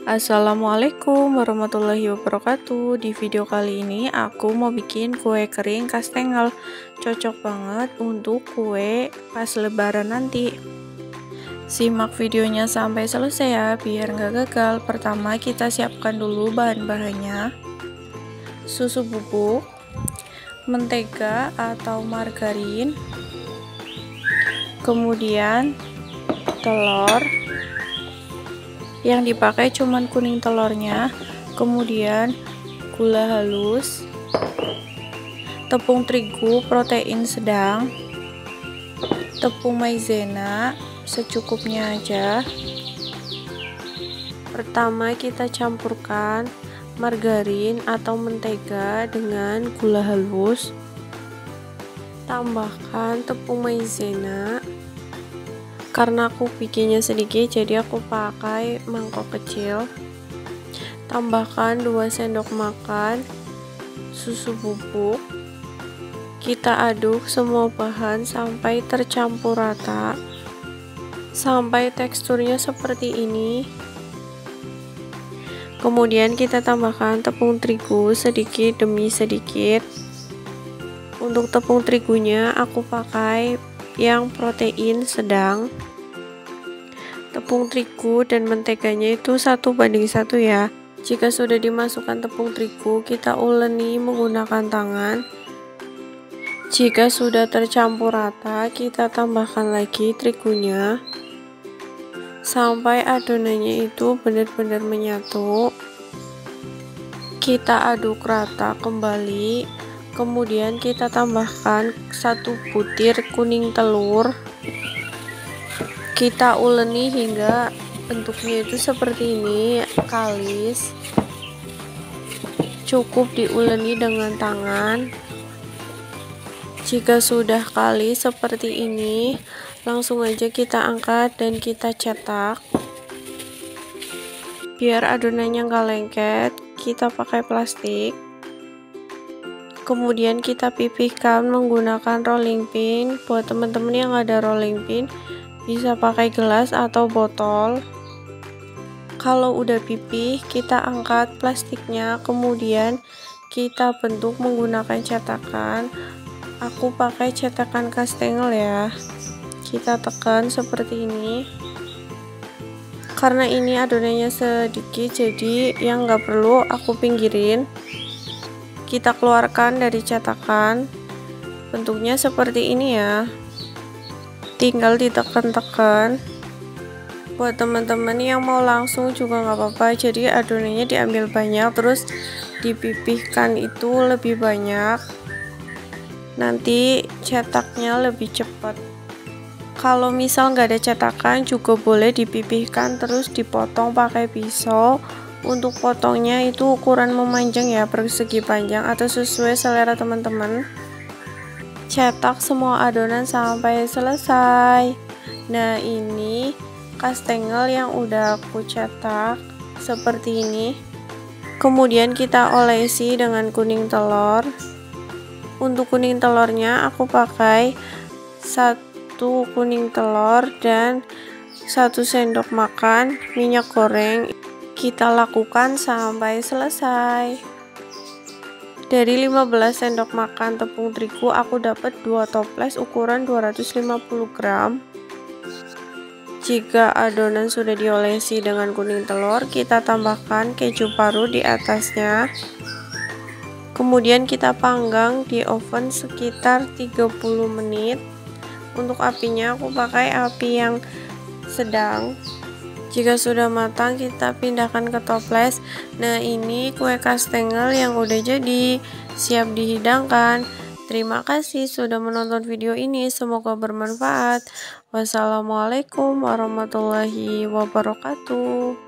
Assalamualaikum warahmatullahi wabarakatuh. Di video kali ini aku mau bikin kue kering kastengel. Cocok banget untuk kue pas lebaran nanti. Simak videonya sampai selesai ya, biar nggak gagal. Pertama kita siapkan dulu bahan-bahannya. Susu bubuk, mentega atau margarin, kemudian telur. Yang dipakai cuman kuning telurnya, kemudian gula halus, tepung terigu protein sedang, tepung maizena secukupnya aja. Pertama kita campurkan margarin atau mentega dengan gula halus, tambahkan tepung maizena. Karena aku bikinnya sedikit, jadi aku pakai mangkok kecil. Tambahkan 2 sendok makan susu bubuk. Kita aduk semua bahan sampai tercampur rata, sampai teksturnya seperti ini. Kemudian kita tambahkan tepung terigu sedikit demi sedikit. Untuk tepung terigunya aku pakai yang protein sedang. Tepung terigu dan menteganya itu 1:1 ya. Jika sudah dimasukkan tepung terigu, kita uleni menggunakan tangan. Jika sudah tercampur rata, kita tambahkan lagi terigunya sampai adonannya itu benar-benar menyatu. Kita aduk rata kembali. Kemudian kita tambahkan 1 butir kuning telur. Kita uleni hingga bentuknya itu seperti ini, kalis. Cukup diuleni dengan tangan. Jika sudah kalis seperti ini, langsung aja kita angkat dan kita cetak. Biar adonannya nggak lengket, kita pakai plastik. Kemudian kita pipihkan menggunakan rolling pin. Buat teman-teman yang ada rolling pin, bisa pakai gelas atau botol. Kalau udah pipih, kita angkat plastiknya, kemudian kita bentuk menggunakan cetakan. Aku pakai cetakan kastengel ya. Kita tekan seperti ini. Karena ini adonannya sedikit, jadi yang nggak perlu aku pinggirin. Kita keluarkan dari cetakan. Bentuknya seperti ini ya. Tinggal ditekan-tekan. Buat teman-teman yang mau langsung juga nggak apa-apa, jadi adonannya diambil banyak terus dipipihkan itu lebih banyak, nanti cetaknya lebih cepat. Kalau misal nggak ada cetakan juga boleh dipipihkan terus dipotong pakai pisau. Untuk potongnya itu ukuran memanjang ya, persegi panjang atau sesuai selera teman-teman. Cetak semua adonan sampai selesai. Nah, ini kastengel yang udah aku cetak seperti ini. Kemudian kita olesi dengan kuning telur. Untuk kuning telurnya aku pakai 1 kuning telur dan 1 sendok makan minyak goreng. Kita lakukan sampai selesai. Dari 15 sendok makan tepung terigu aku dapat 2 toples ukuran 250 gram. Jika adonan sudah diolesi dengan kuning telur, kita tambahkan keju parut di atasnya. Kemudian kita panggang di oven sekitar 30 menit. Untuk apinya aku pakai api yang sedang. Jika sudah matang, kita pindahkan ke toples. Nah, ini kue kastengel yang udah jadi, siap dihidangkan. Terima kasih sudah menonton video ini, semoga bermanfaat. Wassalamualaikum warahmatullahi wabarakatuh.